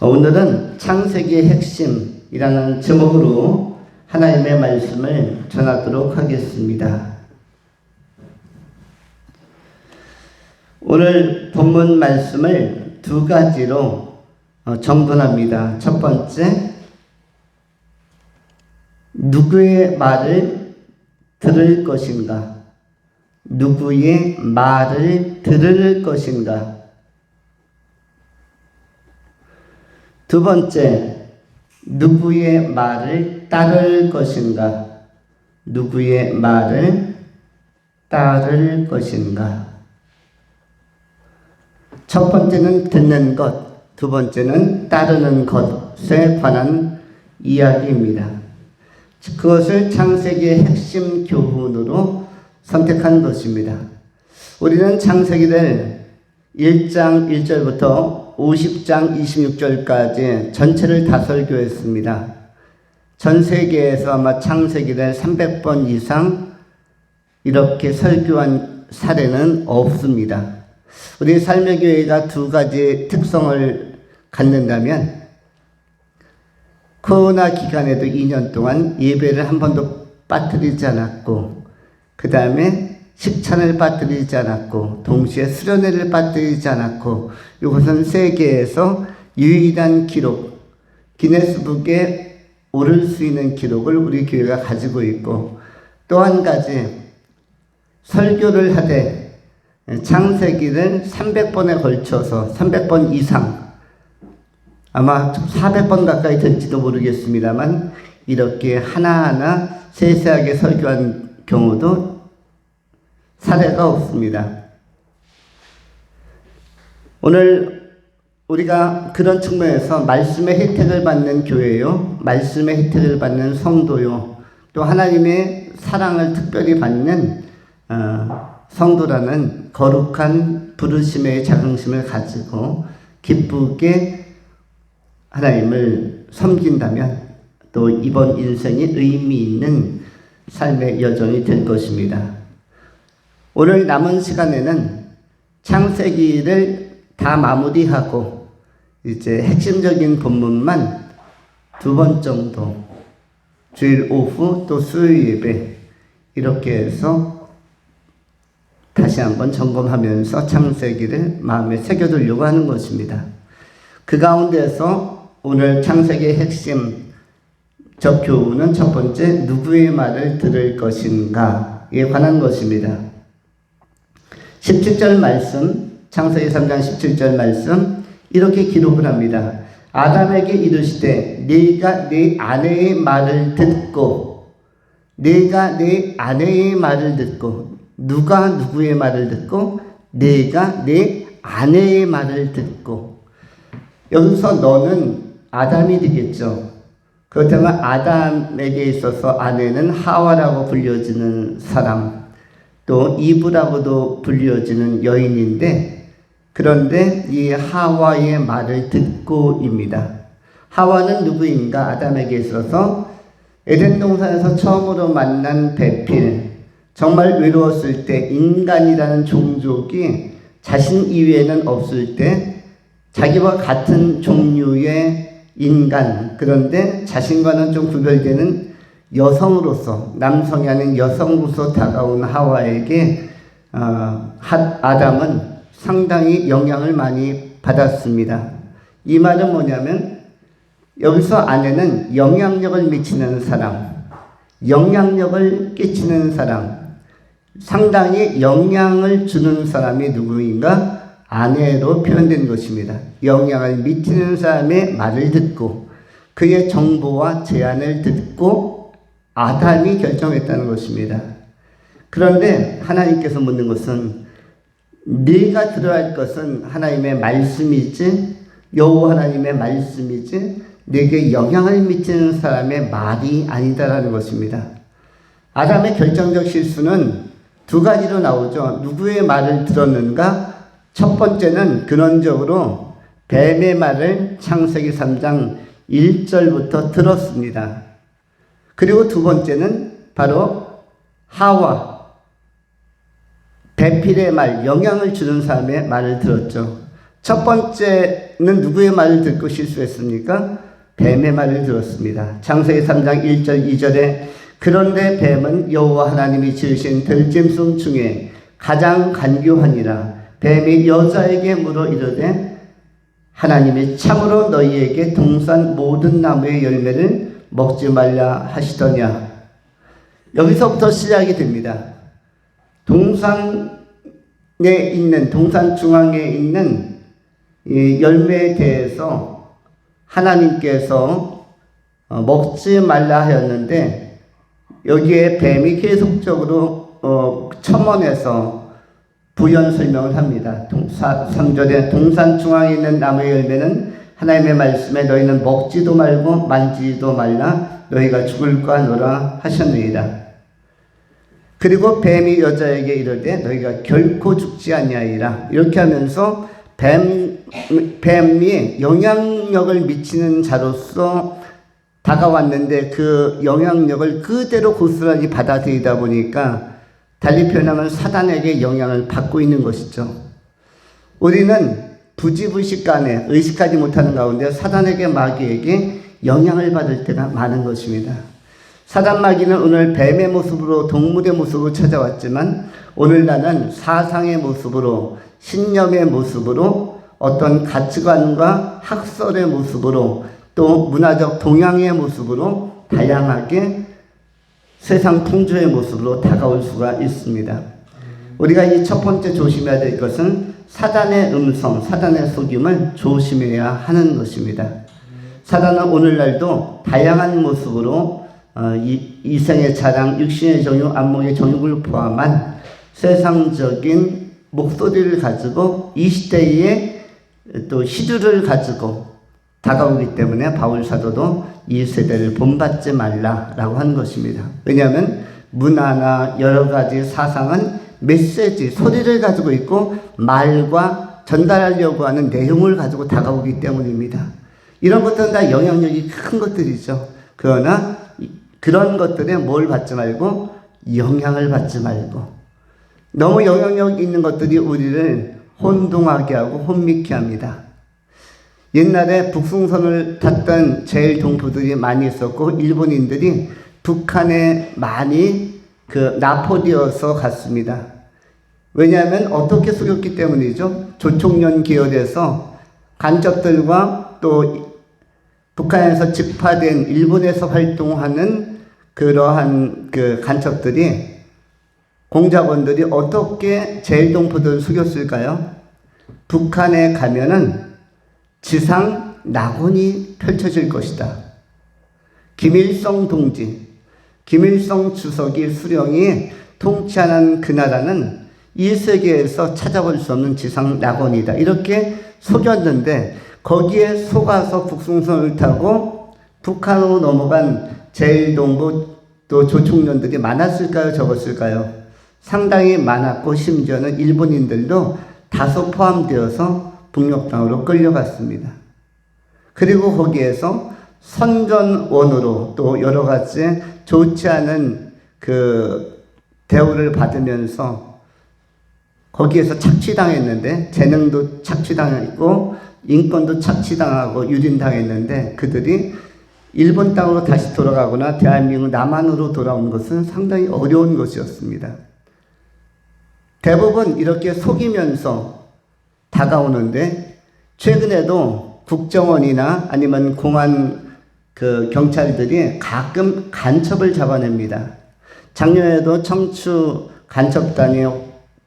오늘은 창세기의 핵심이라는 제목으로 하나님의 말씀을 전하도록 하겠습니다. 오늘 본문 말씀을 두 가지로 정돈합니다. 첫 번째, 누구의 말을 들을 것인가? 누구의 말을 들을 것인가? 두 번째, 누구의 말을 따를 것인가? 누구의 말을 따를 것인가? 첫 번째는 듣는 것, 두 번째는 따르는 것에 관한 이야기입니다. 그것을 창세기의 핵심 교훈으로 선택한 것입니다. 우리는 창세기를 1장 1절부터 50장 26절까지 전체를 다 설교했습니다. 전 세계에서 아마 창세기를 300번 이상 이렇게 설교한 사례는 없습니다. 우리 삶의 교회가 두 가지 특성을 갖는다면, 코로나 기간에도 2년 동안 예배를 한 번도 빠뜨리지 않았고, 그 다음에 식찬을 빠뜨리지 않았고, 동시에 수련회를 빠뜨리지 않았고, 이것은 세계에서 유일한 기록, 기네스북에 오를 수 있는 기록을 우리 교회가 가지고 있고, 또 한 가지, 설교를 하되 창세기를 300번에 걸쳐서 300번 이상, 아마 400번 가까이 될지도 모르겠습니다만, 이렇게 하나하나 세세하게 설교한 경우도 사례가 없습니다. 오늘 우리가 그런 측면에서 말씀의 혜택을 받는 교회요, 말씀의 혜택을 받는 성도요, 또 하나님의 사랑을 특별히 받는 성도라는 거룩한 부르심의 자긍심을 가지고 기쁘게 하나님을 섬긴다면 또 이번 인생이 의미 있는 삶의 여정이 될 것입니다. 오늘 남은 시간에는 창세기를 다 마무리하고 이제 핵심적인 본문만 두 번 정도, 주일 오후 또 수요일 예배 이렇게 해서 다시 한번 점검하면서 창세기를 마음에 새겨두려고 하는 것입니다. 그 가운데서 오늘 창세기의 핵심 교훈은 첫 번째, 누구의 말을 들을 것인가에 관한 것입니다. 17절 말씀, 창세기 3장 17절 말씀 이렇게 기록을 합니다. 아담에게 이르시되 네가 네 아내의 말을 듣고, 네가 네 아내의 말을 듣고, 누가 누구의 말을 듣고? 네가 네 아내의 말을 듣고. 여기서 너는 아담이 되겠죠. 그렇다면 아담에게 있어서 아내는 하와라고 불려지는 사람, 또 이브라고도 불려지는 여인인데, 그런데 이 하와의 말을 듣고입니다. 하와는 누구인가? 아담에게 있어서 에덴 동산에서 처음으로 만난 배필, 정말 외로웠을 때, 인간이라는 종족이 자신 이외에는 없을 때 자기와 같은 종류의 인간, 그런데 자신과는 좀 구별되는 여성으로서, 남성이 아닌 여성으로서 다가온 하와에게 아담은 상당히 영향을 많이 받았습니다. 이 말은 뭐냐면, 여기서 아내는 영향력을 미치는 사람, 영향력을 끼치는 사람, 상당히 영향을 주는 사람이 누구인가? 아내로 표현된 것입니다. 영향을 미치는 사람의 말을 듣고 그의 정보와 제안을 듣고 아담이 결정했다는 것입니다. 그런데 하나님께서 묻는 것은, 네가 들어야 할 것은 하나님의 말씀이지, 여호와 하나님의 말씀이지 네게 영향을 미치는 사람의 말이 아니다라는 것입니다. 아담의 결정적 실수는 두 가지로 나오죠. 누구의 말을 들었는가? 첫 번째는 근원적으로 뱀의 말을 창세기 3장 1절부터 들었습니다. 그리고 두 번째는 바로 하와, 배필의 말, 영향을 주는 사람의 말을 들었죠. 첫 번째는 누구의 말을 듣고 실수했습니까? 뱀의 말을 들었습니다. 창세기 3장 1절 2절에 그런데 뱀은 여호와 하나님이 지으신 들짐승 중에 가장 간교하니라. 뱀이 여자에게 물어 이르되 하나님이 참으로 너희에게 동산 모든 나무의 열매를 먹지 말라 하시더냐. 여기서부터 시작이 됩니다. 동산 중앙에 있는 이 열매에 대해서 하나님께서 먹지 말라 하였는데 여기에 뱀이 계속적으로 첨언해서 부연 설명을 합니다. 3절에 동산 중앙에 있는 나무의 열매는 하나님의 말씀에 너희는 먹지도 말고 만지지도 말라 너희가 죽을까 하노라 하셨느니라. 그리고 뱀이 여자에게 이르되 너희가 결코 죽지 아니하리라. 이렇게 하면서 뱀이 영향력을 미치는 자로서 다가왔는데 그 영향력을 그대로 고스란히 받아들이다 보니까 달리 표현하면 사단에게 영향을 받고 있는 것이죠. 우리는 부지불식간에 의식하지 못하는 가운데 사단에게 마귀에게 영향을 받을 때가 많은 것입니다. 사단 마귀는 오늘 뱀의 모습으로 동물의 모습으로 찾아왔지만 오늘날은 사상의 모습으로 신념의 모습으로 어떤 가치관과 학설의 모습으로 또 문화적 동향의 모습으로 다양하게 세상 풍조의 모습으로 다가올 수가 있습니다. 우리가 이 첫 번째 조심해야 될 것은 사단의 음성, 사단의 속임을 조심해야 하는 것입니다. 사단은 오늘날도 다양한 모습으로 이생의 자랑, 육신의 정욕, 안목의 정욕을 포함한 세상적인 목소리를 가지고 이 시대의 또 시주를 가지고 다가오기 때문에 바울 사도도 이 세대를 본받지 말라라고 하는 것입니다. 왜냐하면 문화나 여러 가지 사상은 메시지, 소리를 가지고 있고 말과 전달하려고 하는 내용을 가지고 다가오기 때문입니다. 이런 것들은 다 영향력이 큰 것들이죠. 그러나 그런 것들에 뭘 받지 말고 영향을 받지 말고 너무 영향력 있는 것들이 우리를 혼동하게 하고 혼미케 합니다. 옛날에 북승선을 탔던 제일 동포들이 많이 있었고 일본인들이 북한에 많이 납포되어서 갔습니다. 왜냐하면 어떻게 속였기 때문이죠. 조총련 기열에서 간첩들과 또 북한에서 직파된 일본에서 활동하는 그러한 간첩들이 공작원들이 어떻게 제일동포들을 속였을까요? 북한에 가면은 지상 낙원이 펼쳐질 것이다. 김일성 동지, 김일성 주석이 수령이 통치하는 그 나라는 이 세계에서 찾아볼 수 없는 지상 낙원이다. 이렇게 속였는데 거기에 속아서 북승선을 타고 북한으로 넘어간 제일동포 또 조총련들이 많았을까요? 적었을까요? 상당히 많았고 심지어는 일본인들도 다소 포함되어서 북녘땅으로 끌려갔습니다. 그리고 거기에서 선전원으로 또 여러 가지 좋지 않은 대우를 받으면서 거기에서 착취당했는데 재능도 착취당했고 인권도 착취당하고 유린당했는데 그들이 일본 땅으로 다시 돌아가거나 대한민국 남한으로 돌아온 것은 상당히 어려운 것이었습니다. 대부분 이렇게 속이면서 다가오는데 최근에도 국정원이나 아니면 공안 경찰들이 가끔 간첩을 잡아냅니다. 작년에도 청주 간첩단이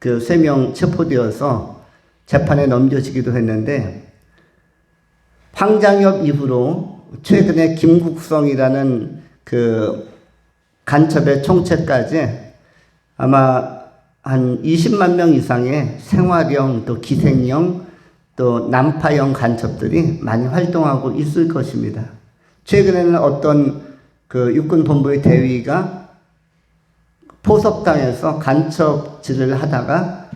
3명 체포되어서 재판에 넘겨지기도 했는데 황장엽 이후로 최근에 김국성이라는 간첩의 총체까지 아마 한 20만 명 이상의 생활형 또 기생형 또 난파형 간첩들이 많이 활동하고 있을 것입니다. 최근에는 어떤 육군본부의 대위가 포섭당해서 간첩질을 하다가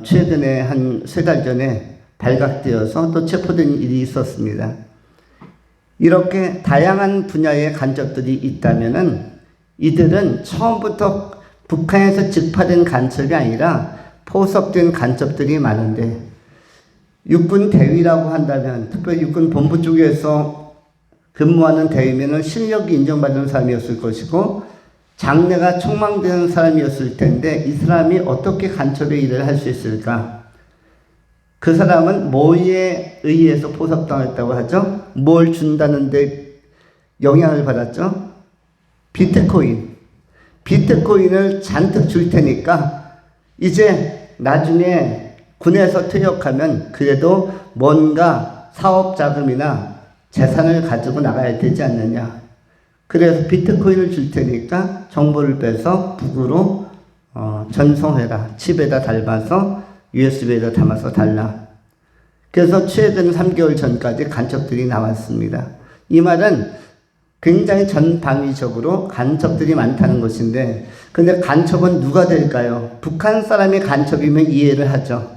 최근에 한 3달 전에 발각되어서 또 체포된 일이 있었습니다. 이렇게 다양한 분야의 간첩들이 있다면은 이들은 처음부터 북한에서 직파된 간첩이 아니라 포섭된 간첩들이 많은데 육군 대위라고 한다면, 특별히 육군 본부 쪽에서 근무하는 대위면은 실력이 인정받는 사람이었을 것이고, 장래가 촉망되는 사람이었을 텐데, 이 사람이 어떻게 간첩의 일을 할 수 있을까? 그 사람은 뭐에 의해서 포섭당했다고 하죠? 뭘 준다는데 영향을 받았죠? 비트코인. 비트코인을 잔뜩 줄 테니까 이제 나중에 군에서 퇴역하면 그래도 뭔가 사업 자금이나 재산을 가지고 나가야 되지 않느냐. 그래서 비트코인을 줄 테니까 정보를 빼서 북으로 전송해라. 칩에다 담아서 USB에다 담아서 달라. 그래서 최근 3개월 전까지 간첩들이 나왔습니다. 이 말은 굉장히 전방위적으로 간첩들이 많다는 것인데, 근데 간첩은 누가 될까요? 북한 사람이 간첩이면 이해를 하죠.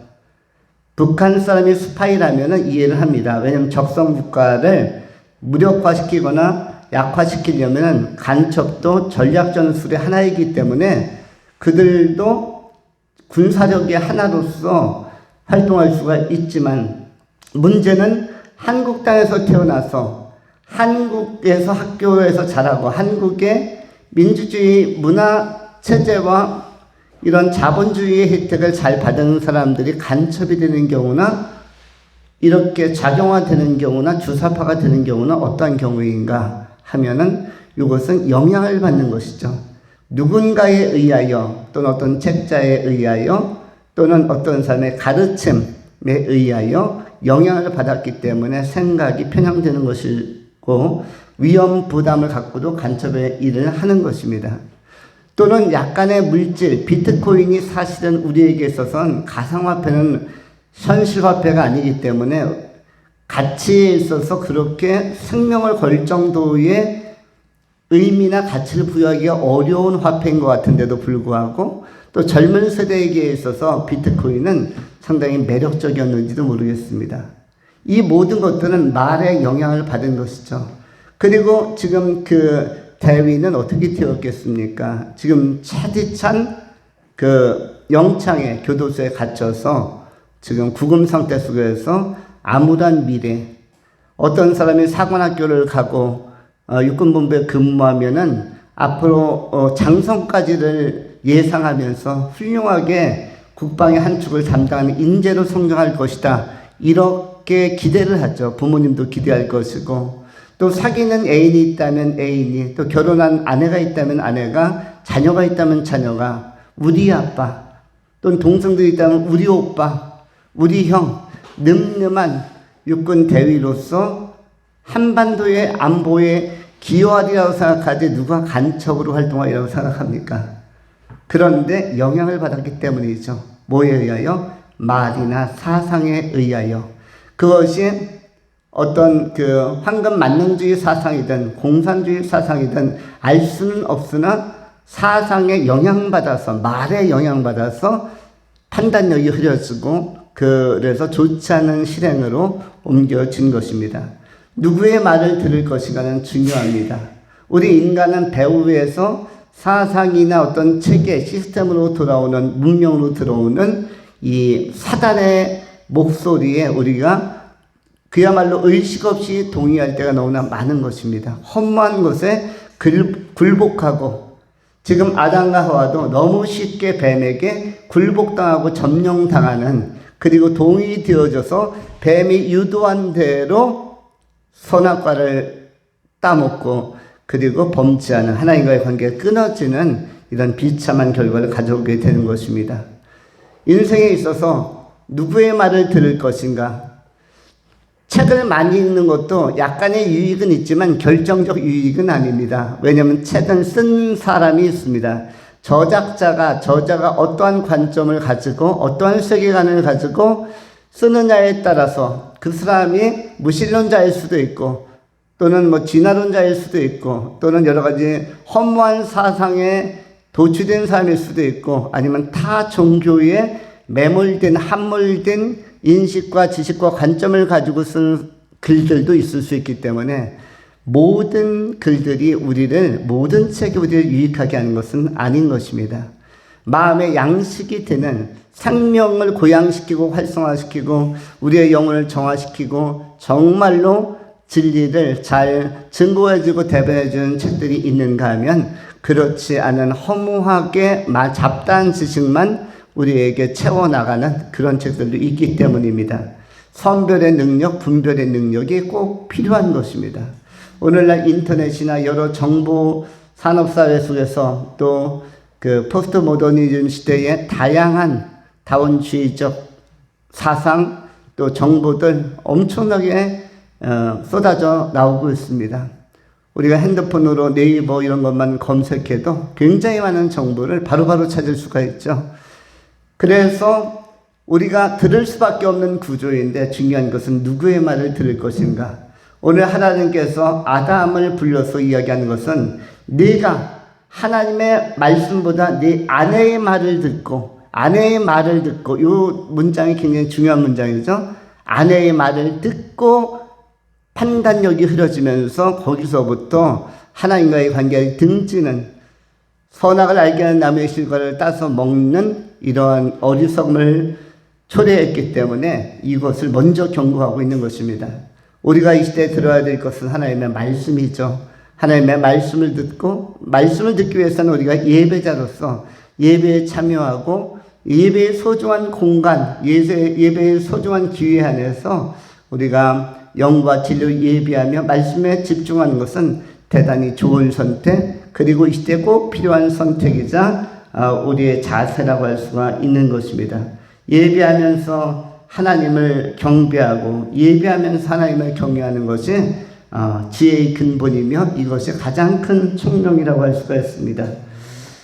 북한 사람이 스파이라면 이해를 합니다. 왜냐하면 적성 국가를 무력화시키거나 약화시키려면 간첩도 전략 전술의 하나이기 때문에 그들도 군사력의 하나로서 활동할 수가 있지만, 문제는 한국 땅에서 태어나서 한국에서 학교에서 자라고 한국의 민주주의 문화 체제와 이런 자본주의의 혜택을 잘 받은 사람들이 간첩이 되는 경우나 이렇게 작용화되는 경우나 주사파가 되는 경우는 어떠한 경우인가 하면은 이것은 영향을 받는 것이죠. 누군가에 의하여 또는 어떤 책자에 의하여 또는 어떤 사람의 가르침에 의하여 영향을 받았기 때문에 생각이 편향되는 것이고 위험 부담을 갖고도 간첩의 일을 하는 것입니다. 또는 약간의 물질, 비트코인이 사실은 우리에게 있어서는 가상화폐는 현실화폐가 아니기 때문에 가치에 있어서 그렇게 생명을 걸 정도의 의미나 가치를 부여하기가 어려운 화폐인 것 같은데도 불구하고 또 젊은 세대에게 있어서 비트코인은 상당히 매력적이었는지도 모르겠습니다. 이 모든 것들은 말에 영향을 받은 것이죠. 그리고 지금 그 대위는 어떻게 되었겠습니까? 지금 차디찬 그 영창의 교도소에 갇혀서 지금 구금 상태 속에서 암울한 미래, 어떤 사람이 사관학교를 가고 육군본부에 근무하면은 앞으로 장성까지를 예상하면서 훌륭하게 국방의 한 축을 담당하는 인재로 성장할 것이다. 이렇게 기대를 하죠. 부모님도 기대할 것이고, 또 사귀는 애인이 있다면 애인이, 또 결혼한 아내가 있다면 아내가, 자녀가 있다면 자녀가, 우리 아빠, 또는 동생들이 있다면 우리 오빠, 우리 형, 늠름한 육군 대위로서 한반도의 안보에 기여하리라고 생각하지 누가 간첩으로 활동하리라고 생각합니까? 그런데 영향을 받았기 때문이죠. 뭐에 의하여? 말이나 사상에 의하여. 그것이 어떤 그 황금 만능주의 사상이든 공산주의 사상이든 알 수는 없으나 사상에 영향받아서, 말에 영향받아서 판단력이 흐려지고 그래서 좋지 않은 실행으로 옮겨진 것입니다. 누구의 말을 들을 것인가는 중요합니다. 우리 인간은 배후에서 사상이나 어떤 체계, 시스템으로 돌아오는, 문명으로 들어오는 이 사단의 목소리에 우리가 그야말로 의식 없이 동의할 때가 너무나 많은 것입니다. 허무한 것에 굴복하고, 지금 아담과 하와도 너무 쉽게 뱀에게 굴복당하고 점령당하는, 그리고 동의되어져서 뱀이 유도한 대로 선악과를 따먹고 그리고 범죄하는, 하나님과의 관계가 끊어지는 이런 비참한 결과를 가져오게 되는 것입니다. 인생에 있어서 누구의 말을 들을 것인가? 책을 많이 읽는 것도 약간의 유익은 있지만 결정적 유익은 아닙니다. 왜냐하면 책은 쓴 사람이 있습니다. 저자가 어떠한 관점을 가지고 어떠한 세계관을 가지고 쓰느냐에 따라서 그 사람이 무신론자일 수도 있고 또는 뭐 진화론자일 수도 있고 또는 여러 가지 허무한 사상에 도취된 사람일 수도 있고 아니면 타 종교에 매몰된 함몰된 인식과 지식과 관점을 가지고 쓴 글들도 있을 수 있기 때문에 모든 글들이 모든 책이 우리를 유익하게 하는 것은 아닌 것입니다. 마음의 양식이 되는 생명을 고양시키고 활성화시키고 우리의 영혼을 정화시키고 정말로 진리를 잘 증거해주고 대변해주는 책들이 있는가 하면 그렇지 않은 허무하게 잡다한 지식만 우리에게 채워나가는 그런 책들도 있기 때문입니다. 선별의 능력, 분별의 능력이 꼭 필요한 것입니다. 오늘날 인터넷이나 여러 정보 산업사회 속에서 또 그 포스트 모더니즘 시대의 다양한 다원주의적 사상 또 정보들 엄청나게 쏟아져 나오고 있습니다. 우리가 핸드폰으로 네이버 이런 것만 검색해도 굉장히 많은 정보를 바로바로 찾을 수가 있죠. 그래서 우리가 들을 수밖에 없는 구조인데 중요한 것은 누구의 말을 들을 것인가. 오늘 하나님께서 아담을 불러서 이야기하는 것은 네가 하나님의 말씀보다 네 아내의 말을 듣고 이 문장이 굉장히 중요한 문장이죠. 아내의 말을 듣고 판단력이 흐려지면서 거기서부터 하나님과의 관계를 등지는 선악을 알게 하는 나무의 실과를 따서 먹는 이러한 어리석음을 초래했기 때문에 이것을 먼저 경고하고 있는 것입니다. 우리가 이 시대에 들어야 될 것은 하나님의 말씀이죠. 하나님의 말씀을 듣고 말씀을 듣기 위해서는 우리가 예배자로서 예배에 참여하고 예배의 소중한 공간, 예배의 소중한 기회 안에서 우리가 영과 진리로 예배하며 말씀에 집중하는 것은 대단히 좋은 선택, 그리고 이 시대에 꼭 필요한 선택이자 우리의 자세라고 할 수가 있는 것입니다. 예배하면서 하나님을 경배하고 예배하면서 하나님을 경외하는 것이 지혜의 근본이며 이것이 가장 큰 총명이라고 할 수가 있습니다.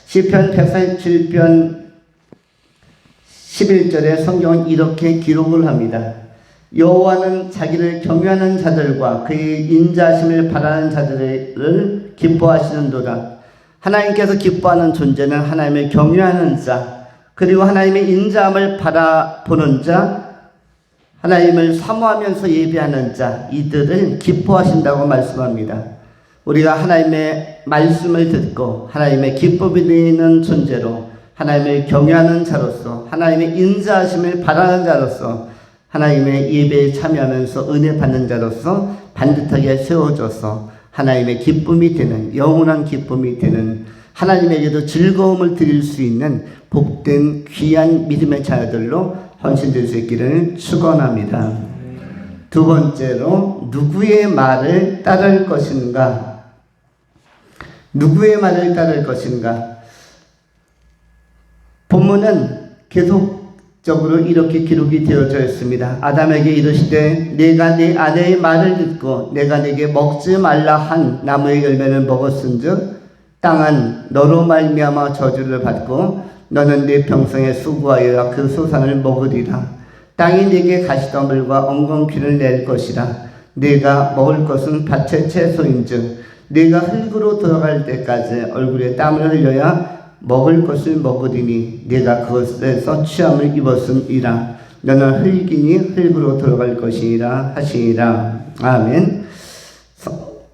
시편 147편 11절에 성경은 이렇게 기록을 합니다. 여호와는 자기를 경외하는 자들과 그의 인자하심을 바라는 자들을 기뻐하시는도다. 하나님께서 기뻐하는 존재는 하나님을 경외하는 자, 그리고 하나님의 인자함을 바라보는 자, 하나님을 사모하면서 예배하는 자, 이들을 기뻐하신다고 말씀합니다. 우리가 하나님의 말씀을 듣고 하나님의 기쁨이 되는 존재로 하나님을 경외하는 자로서 하나님의 인자하심을 바라는 자로서 하나님의 예배에 참여하면서 은혜 받는 자로서 반듯하게 세워져서 하나님의 기쁨이 되는, 영원한 기쁨이 되는, 하나님에게도 즐거움을 드릴 수 있는 복된 귀한 믿음의 자녀들로 헌신될 수 있기를 축원합니다. 두 번째로 누구의 말을 따를 것인가? 누구의 말을 따를 것인가? 본문은 계속적으로 이렇게 기록이 되어져 있습니다. 아담에게 이르시되 내가 네 아내의 말을 듣고 내가 네게 먹지 말라 한 나무의 열매를 먹었은즉 땅은 너로 말미암아 저주를 받고 너는 네 평생에 수고하여 그 소산을 먹으리라. 땅이 네게 가시덤불과 엉겅퀴를 낼 것이라. 네가 먹을 것은 밭의 채소인즉 네가 흙으로 돌아갈 때까지 얼굴에 땀을 흘려야 먹을 것을 먹으리니 네가 그것에서 취함을 입었음이라. 너는 흙이니 흙으로 돌아갈 것이라 하시니라. 아멘.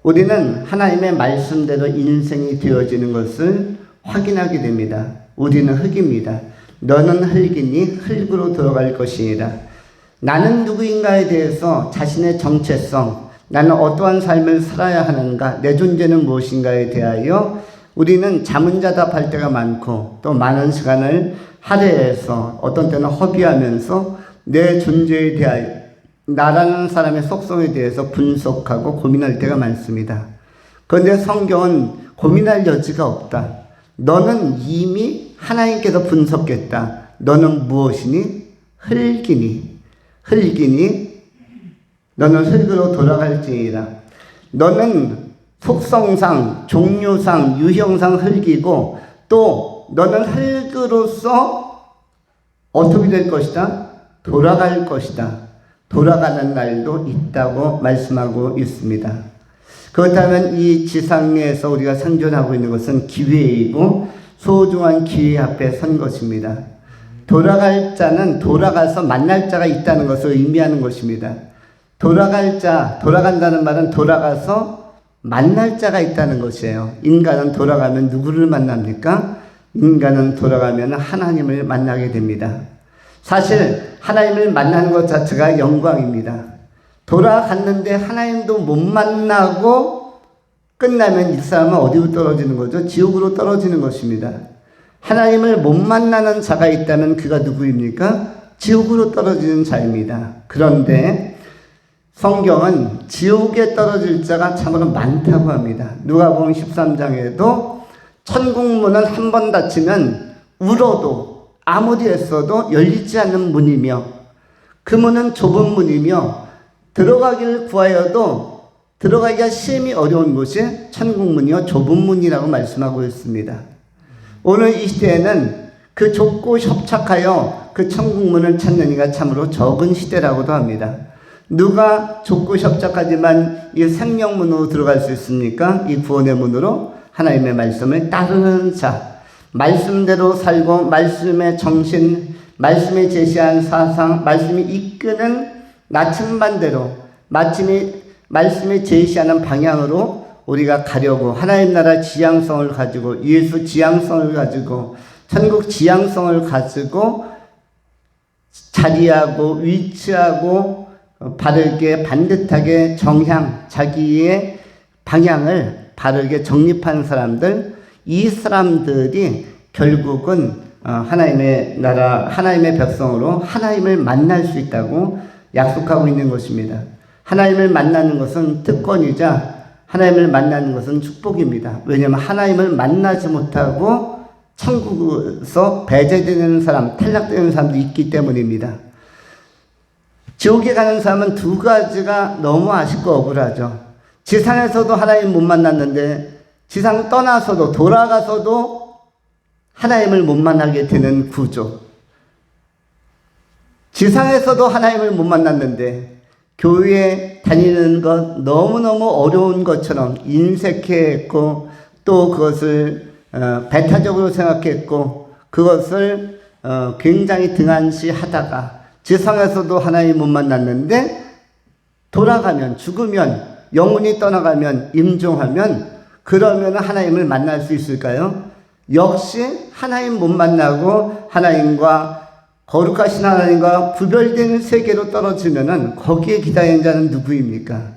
우리는 하나님의 말씀대로 인생이 되어지는 것을 확인하게 됩니다. 우리는 흙입니다. 너는 흙이니 흙으로 돌아갈 것이니라. 나는 누구인가에 대해서 자신의 정체성, 나는 어떠한 삶을 살아야 하는가, 내 존재는 무엇인가에 대하여 우리는 자문자답할 때가 많고 또 많은 시간을 할애해서 어떤 때는 허비하면서 내 존재에 대하여 나라는 사람의 속성에 대해서 분석하고 고민할 때가 많습니다. 그런데 성경은 고민할 여지가 없다. 너는 이미 하나님께서 분석했다. 너는 무엇이니? 흙이니. 너는 흙으로 돌아갈지니라. 너는 속성상, 종류상, 유형상 흙이고 또 너는 흙으로서 어떻게 될 것이다? 돌아갈 것이다. 돌아가는 날도 있다고 말씀하고 있습니다. 그렇다면 이 지상에서 우리가 생존하고 있는 것은 기회이고 소중한 기회 앞에 선 것입니다. 돌아갈 자는 돌아가서 만날 자가 있다는 것을 의미하는 것입니다. 돌아갈 자, 돌아간다는 말은 돌아가서 만날 자가 있다는 것이에요. 인간은 돌아가면 누구를 만납니까? 인간은 돌아가면 하나님을 만나게 됩니다. 사실 하나님을 만나는 것 자체가 영광입니다. 돌아갔는데 하나님도 못 만나고 끝나면 이 사람은 어디로 떨어지는 거죠? 지옥으로 떨어지는 것입니다. 하나님을 못 만나는 자가 있다면 그가 누구입니까? 지옥으로 떨어지는 자입니다. 그런데 성경은 지옥에 떨어질 자가 참으로 많다고 합니다. 누가복음 13장에도 천국문은 한 번 닫히면 울어도 아무리 애써도 열리지 않는 문이며 그 문은 좁은 문이며 들어가기를 구하여도 들어가기가 심히 어려운 곳이 천국문이요 좁은 문이라고 말씀하고 있습니다. 오늘 이 시대에는 그 좁고 협착하여 그 천국문을 찾는 이가 참으로 적은 시대라고도 합니다. 누가 좁고 협착하지만 이 생명문으로 들어갈 수 있습니까? 이 구원의 문으로 하나님의 말씀을 따르는 자, 말씀대로 살고 말씀의 정신, 말씀이 제시한 사상, 말씀이 이끄는 나침반대로 말씀이 제시하는 방향으로 우리가 가려고 하나님 나라 지향성을 가지고 예수 지향성을 가지고 천국 지향성을 가지고 자리하고 위치하고 바르게 반듯하게 정향 자기의 방향을 바르게 정립한 사람들, 이 사람들이 결국은 하나님의 나라 하나님의 백성으로 하나님을 만날 수 있다고 약속하고 있는 것입니다. 하나님을 만나는 것은 특권이자 하나님을 만나는 것은 축복입니다. 왜냐하면 하나님을 만나지 못하고 천국에서 배제되는 사람, 탈락되는 사람도 있기 때문입니다. 지옥에 가는 사람은 두 가지가 너무 아쉽고 억울하죠. 지상에서도 하나님 못 만났는데 지상 떠나서도 돌아가서도 하나님을 못 만나게 되는 구조. 지상에서도 하나님을 못 만났는데 교회에 다니는 것 너무너무 어려운 것처럼 인색해했고 또 그것을 배타적으로 생각했고 그것을 굉장히 등한시하다가 지상에서도 하나님 못 만났는데 돌아가면 죽으면 영혼이 떠나가면 임종하면 그러면 하나님을 만날 수 있을까요? 역시 하나님 못 만나고 하나님과 거룩하신 하나님과 구별된 세계로 떨어지면은 거기에 기다리는 자는 누구입니까?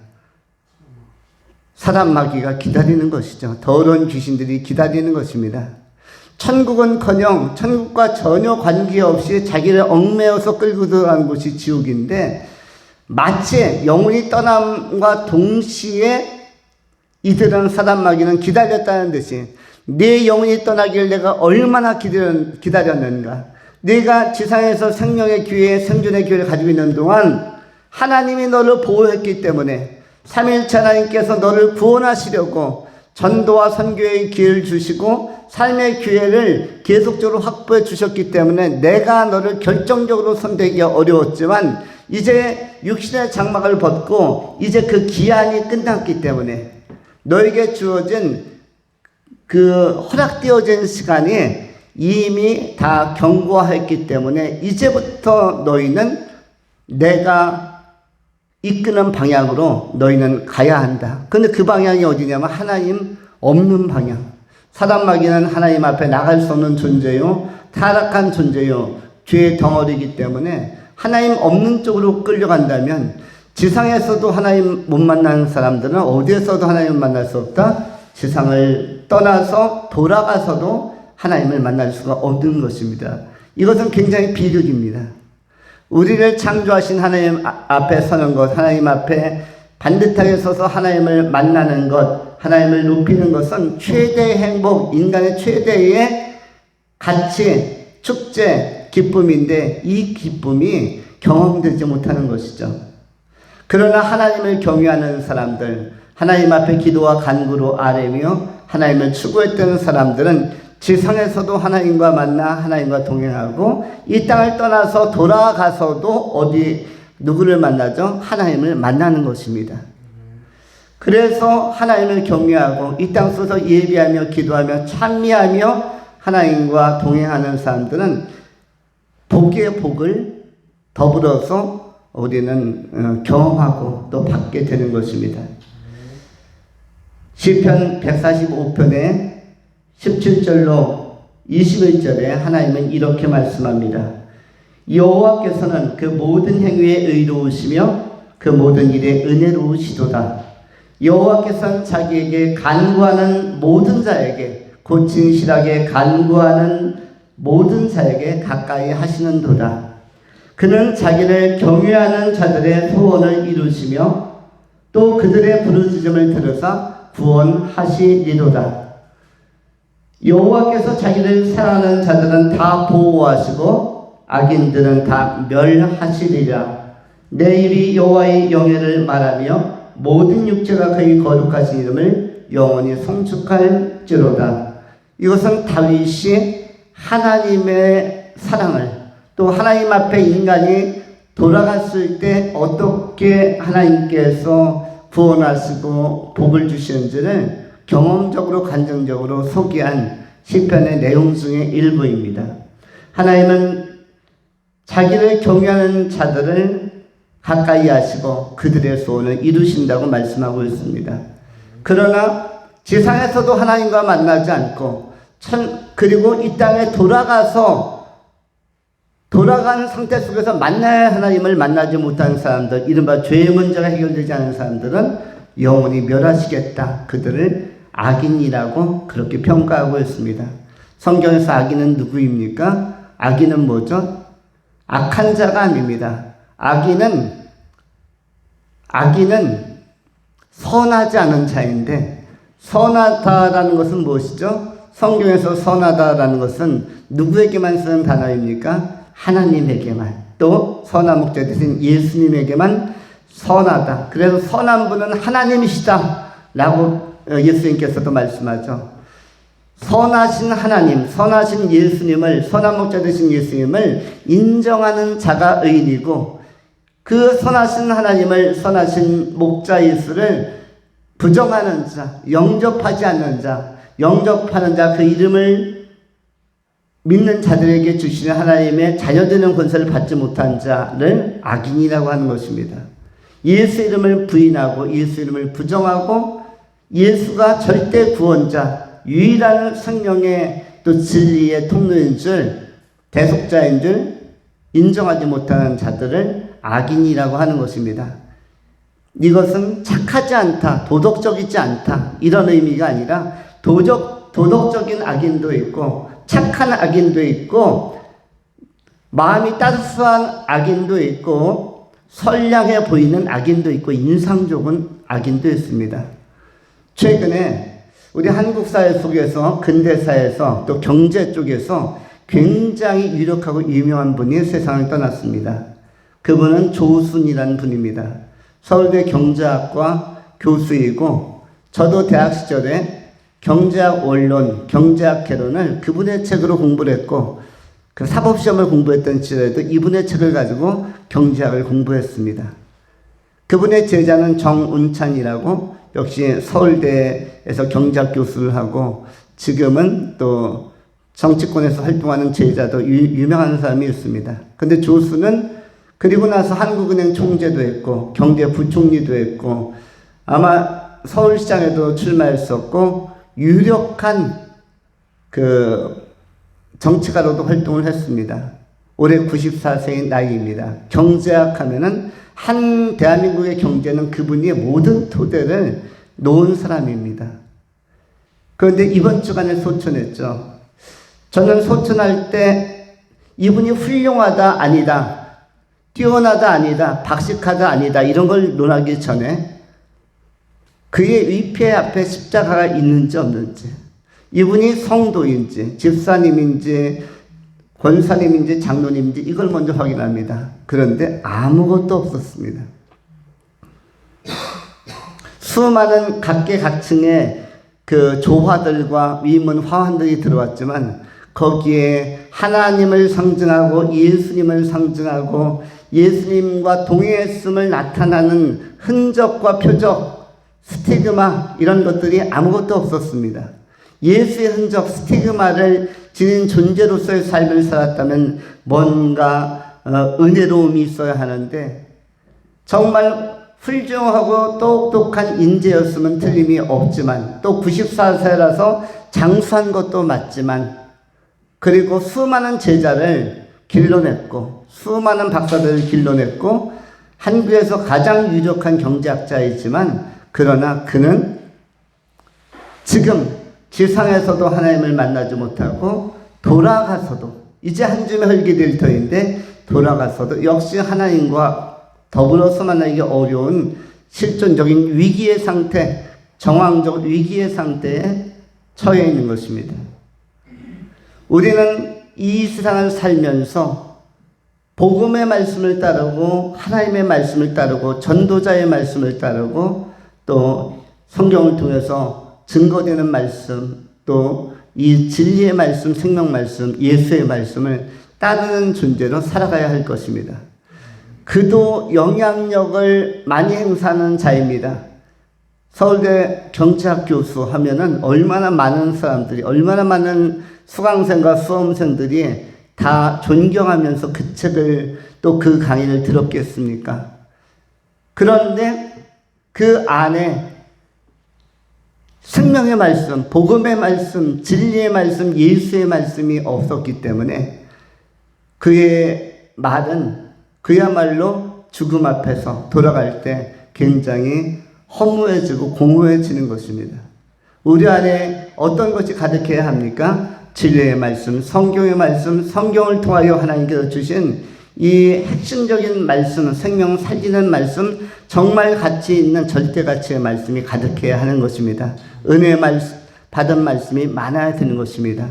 사람 마귀가 기다리는 것이죠. 더러운 귀신들이 기다리는 것입니다. 천국은커녕 천국과 전혀 관계없이 자기를 얽매여서 끌고 들어가는 곳이 지옥인데 마치 영혼이 떠남과 동시에 이들은 사람 마귀는 기다렸다는 듯이 내 영혼이 떠나길 내가 얼마나 기다렸는가. 내가 지상에서 생명의 기회, 생존의 기회를 가지고 있는 동안 하나님이 너를 보호했기 때문에 삼위일체 하나님께서 너를 구원하시려고 전도와 선교의 기회를 주시고 삶의 기회를 계속적으로 확보해 주셨기 때문에 내가 너를 결정적으로 선택하기가 어려웠지만 이제 육신의 장막을 벗고 이제 그 기한이 끝났기 때문에 너에게 주어진 그 허락되어진 시간이 이미 다 경고했기 때문에 이제부터 너희는 내가 이끄는 방향으로 너희는 가야 한다. 근데 그 방향이 어디냐면 하나님 없는 방향. 사단 마귀는 하나님 앞에 나갈 수 없는 존재요, 타락한 존재요, 죄의 덩어리이기 때문에 하나님 없는 쪽으로 끌려간다면 지상에서도 하나님 못 만나는 사람들은 어디에서도 하나님을 만날 수 없다. 지상을 떠나서 돌아가서도 하나님을 만날 수가 없는 것입니다. 이것은 굉장히 비극입니다. 우리를 창조하신 하나님 앞에 서는 것, 하나님 앞에 반듯하게 서서 하나님을 만나는 것, 하나님을 높이는 것은 최대의 행복, 인간의 최대의 가치, 축제, 기쁨인데 이 기쁨이 경험되지 못하는 것이죠. 그러나 하나님을 경외하는 사람들, 하나님 앞에 기도와 간구로 아뢰며 하나님을 추구했던 사람들은 지상에서도 하나님과 만나 하나님과 동행하고 이 땅을 떠나서 돌아가서도 어디 누구를 만나죠? 하나님을 만나는 것입니다. 그래서 하나님을 경외하고 이 땅 속에서 예비하며 기도하며 찬미하며 하나님과 동행하는 사람들은 복의 복을 더불어서 우리는 경험하고 또 받게 되는 것입니다. 시편 145편에 17절로 21절에 하나님은 이렇게 말씀합니다. 여호와께서는 그 모든 행위에 의로우시며 그 모든 일에 은혜로우시도다. 여호와께서는 자기에게 간구하는 모든 자에게, 곧 진실하게 간구하는 모든 자에게 가까이 하시는도다. 그는 자기를 경외하는 자들의 소원을 이루시며 또 그들의 부르짖음을 들으사 구원하시리로다. 여호와께서 자기를 사랑하는 자들은 다 보호하시고 악인들은 다 멸하시리라. 내 입이 여호와의 영예를 말하며 모든 육체가 그의 거룩하신 이름을 영원히 송축할지로다. 이것은 다윗이 하나님의 사랑을, 또 하나님 앞에 인간이 돌아갔을 때 어떻게 하나님께서 구원하시고 복을 주시는지를 경험적으로 간증적으로 소개한 시편의 내용 중의 일부입니다. 하나님은 자기를 경외하는 자들을 가까이 하시고 그들의 소원을 이루신다고 말씀하고 있습니다. 그러나 지상에서도 하나님과 만나지 않고 그리고 이 땅에 돌아간 상태 속에서 만나야 하나님을 만나지 못하는 사람들, 이른바 죄의 문제가 해결되지 않은 사람들은 영원히 멸하시겠다. 그들을 악인이라고 그렇게 평가하고 있습니다. 성경에서 악인은 누구입니까? 악인은 뭐죠? 악한 자가 아닙니다. 악인은 선하지 않은 자인데, 선하다라는 것은 무엇이죠? 성경에서 선하다라는 것은 누구에게만 쓰는 단어입니까? 하나님에게만, 또 선한 목자 되신 예수님에게만 선하다. 그래서 선한 분은 하나님이시다 라고 예수님께서도 말씀하죠. 선하신 하나님, 선하신 예수님을, 선한 목자 되신 예수님을 인정하는 자가 의인이고, 그 선하신 하나님을, 선하신 목자 예수를 부정하는 자, 영접하지 않는 자, 영접하는 자, 그 이름을 믿는 자들에게 주시는 하나님의 자녀되는 권세를 받지 못한 자를 악인이라고 하는 것입니다. 예수 이름을 부인하고 예수 이름을 부정하고 예수가 절대 구원자, 유일한 생명의 또 진리의 통로인 줄, 대속자인 줄 인정하지 못하는 자들을 악인이라고 하는 것입니다. 이것은 착하지 않다, 도덕적이지 않다 이런 의미가 아니라 도덕적인 악인도 있고 착한 악인도 있고 마음이 따스한 악인도 있고 선량해 보이는 악인도 있고 인상 좋은 악인도 있습니다. 최근에 우리 한국 사회 속에서, 근대사에서 또 경제 쪽에서 굉장히 유력하고 유명한 분이 세상을 떠났습니다. 그분은 조순이라는 분입니다. 서울대 경제학과 교수이고, 저도 대학 시절에 경제학 원론, 경제학 개론을 그분의 책으로 공부를 했고, 그 사법시험을 공부했던 시절에도 이분의 책을 가지고 경제학을 공부했습니다. 그분의 제자는 정운찬이라고, 역시 서울대에서 경제학 교수를 하고 지금은 또 정치권에서 활동하는 제자도 유명한 사람이 있습니다. 근데 조수는 그리고 나서 한국은행 총재도 했고 경제부총리도 했고 아마 서울시장에도 출마했었고 유력한 그 정치가로도 활동을 했습니다. 올해 94세의 나이입니다. 경제학 하면은 한 대한민국의 경제는 그분이 모든 토대를 놓은 사람입니다. 그런데 이번 주간에 소천했죠. 저는 소천할 때 이분이 훌륭하다 아니다, 뛰어나다 아니다, 박식하다 아니다 이런 걸 논하기 전에 그의 위패 앞에 십자가가 있는지 없는지, 이분이 성도인지 집사님인지 권사님인지 장로님인지 이걸 먼저 확인합니다. 그런데 아무것도 없었습니다. 수많은 각계각층의 그 조화들과 위문 화환들이 들어왔지만 거기에 하나님을 상징하고 예수님을 상징하고 예수님과 동행했음을 나타나는 흔적과 표적, 스티그마 이런 것들이 아무것도 없었습니다. 예수의 흔적, 스티그마를 지닌 존재로서의 삶을 살았다면 뭔가 은혜로움이 있어야 하는데 정말 훌륭하고 똑똑한 인재였으면 틀림이 없지만 또 94세라서 장수한 것도 맞지만 그리고 수많은 제자를 길러냈고 수많은 박사들을 길러냈고 한국에서 가장 유력한 경제학자이지만 그러나 그는 지금 지상에서도 하나님을 만나지 못하고 돌아가서도 이제 한 줌의 흙이 될 터인데 돌아가서도 역시 하나님과 더불어서 만나기 어려운 실존적인 위기의 상태, 정황적 위기의 상태에 처해 있는 것입니다. 우리는 이 세상을 살면서 복음의 말씀을 따르고 하나님의 말씀을 따르고 전도자의 말씀을 따르고 또 성경을 통해서 증거되는 말씀 또 이 진리의 말씀, 생명 말씀, 예수의 말씀을 따르는 존재로 살아가야 할 것입니다. 그도 영향력을 많이 행사하는 자입니다. 서울대 경제학 교수 하면은 얼마나 많은 사람들이, 얼마나 많은 수강생과 수험생들이 다 존경하면서 그 책을 또 그 강의를 들었겠습니까? 그런데 그 안에 생명의 말씀, 복음의 말씀, 진리의 말씀, 예수의 말씀이 없었기 때문에 그의 말은 그야말로 죽음 앞에서 돌아갈 때 굉장히 허무해지고 공허해지는 것입니다. 우리 안에 어떤 것이 가득해야 합니까? 진리의 말씀, 성경의 말씀, 성경을 통하여 하나님께서 주신 이 핵심적인 말씀, 생명 살리는 말씀, 정말 가치 있는 절대 가치의 말씀이 가득해야 하는 것입니다. 은혜의 말씀, 받은 말씀이 많아야 되는 것입니다.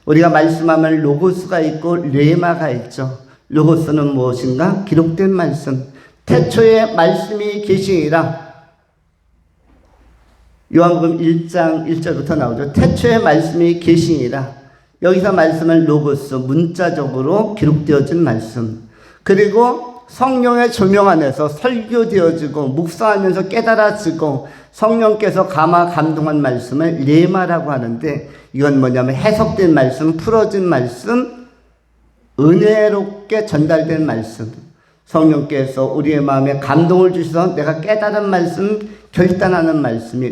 우리가 말씀하면 로고스가 있고 레마가 있죠. 로고스는 무엇인가? 기록된 말씀. 태초에 말씀이 계시니라. 요한복음 1장 1절부터 나오죠. 태초에 말씀이 계시니라. 여기서 말씀은 로고스, 문자적으로 기록되어진 말씀. 그리고 성령의 조명 안에서 설교되어지고 묵상하면서 깨달아지고 성령께서 감화 감동한 말씀을 레마라고 하는데 이건 뭐냐면 해석된 말씀, 풀어진 말씀, 은혜롭게 전달된 말씀. 성령께서 우리의 마음에 감동을 주셔서 내가 깨달은 말씀, 결단하는 말씀이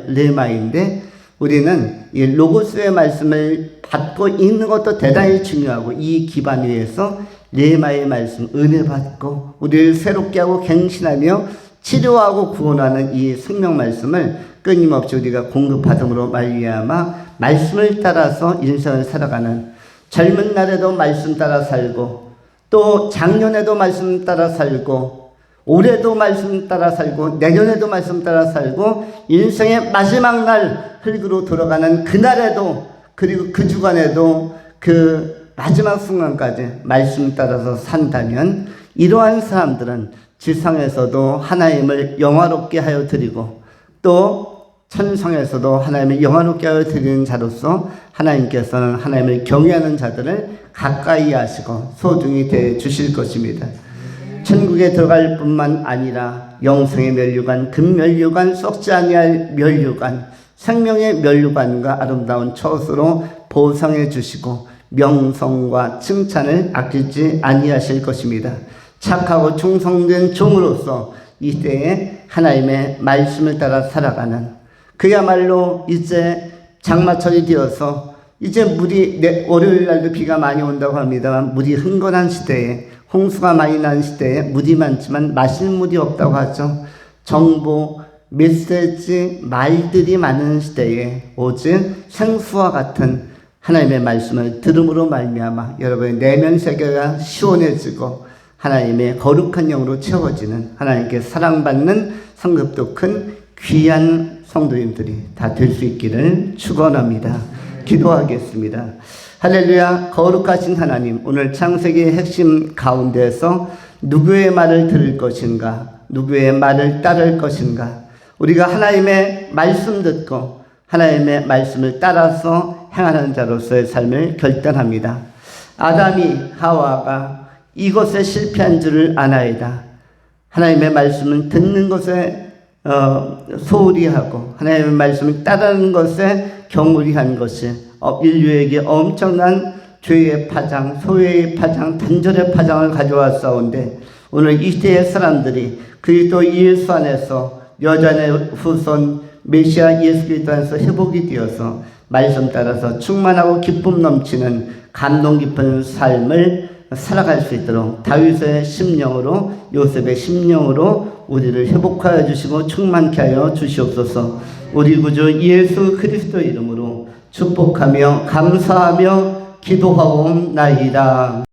레마인데 우리는 이 로고스의 말씀을 받고 있는 것도 대단히 중요하고 이 기반 위에서 레마의 말씀, 은혜 받고 우리를 새롭게 하고 갱신하며 치료하고 구원하는 이 생명 말씀을 끊임없이 우리가 공급받음으로 말미암아 말씀을 따라서 인생을 살아가는 젊은 날에도 말씀 따라 살고 또 작년에도 말씀 따라 살고 올해도 말씀 따라 살고 내년에도 말씀 따라 살고 인생의 마지막 날 흙으로 돌아가는 그날에도 그리고 그 주간에도 그 마지막 순간까지 말씀 따라서 산다면 이러한 사람들은 지상에서도 하나님을 영화롭게 하여 드리고 또 천상에서도 하나님을 영화롭게 하여 드리는 자로서 하나님께서는 하나님을 경외하는 자들을 가까이 하시고 소중히 대해 주실 것입니다. 천국에 들어갈 뿐만 아니라 영생의 면류관, 금면류관, 썩지 아니할 면류관, 생명의 면류관과 아름다운 처소로 보상해 주시고 명성과 칭찬을 아끼지 아니하실 것입니다. 착하고 충성된 종으로서 이 때에 하나님의 말씀을 따라 살아가는 그야말로 이제 장마철이 되어서 이제 물이 월요일 날도 비가 많이 온다고 합니다만 물이 흥건한 시대에 홍수가 많이 난 시대에 물이 많지만 마실 물이 없다고 하죠. 정보, 메시지, 말들이 많은 시대에 오직 생수와 같은 하나님의 말씀을 들음으로 말미암아 여러분의 내면 세계가 시원해지고 하나님의 거룩한 영으로 채워지는 하나님께 사랑받는 성급도 큰 귀한 성도님들이 다 될 수 있기를 축원합니다. 기도하겠습니다. 할렐루야. 거룩하신 하나님, 오늘 창세기의 핵심 가운데서 누구의 말을 들을 것인가, 누구의 말을 따를 것인가, 우리가 하나님의 말씀 듣고 하나님의 말씀을 따라서 행하는 자로서의 삶을 결단합니다. 아담이 하와가 이것에 실패한 줄을 아나이다. 하나님의 말씀은 듣는 것에 소홀히 하고 하나님의 말씀을 따르는 것에 경홀히 한 것이 인류에게 엄청난 죄의 파장, 소외의 파장, 단절의 파장을 가져왔사온데 오늘 이 시대의 사람들이 그리스도 예수 안에서 여자의 후손 메시아 예수 그리스도 안에서 회복이 되어서 말씀 따라서 충만하고 기쁨 넘치는 감동 깊은 삶을 살아갈 수 있도록 다윗의 심령으로 요셉의 심령으로 우리를 회복하여 주시고 충만케 하여 주시옵소서. 우리 구주 예수 그리스도 이름으로 축복하며 감사하며 기도하옵나이다.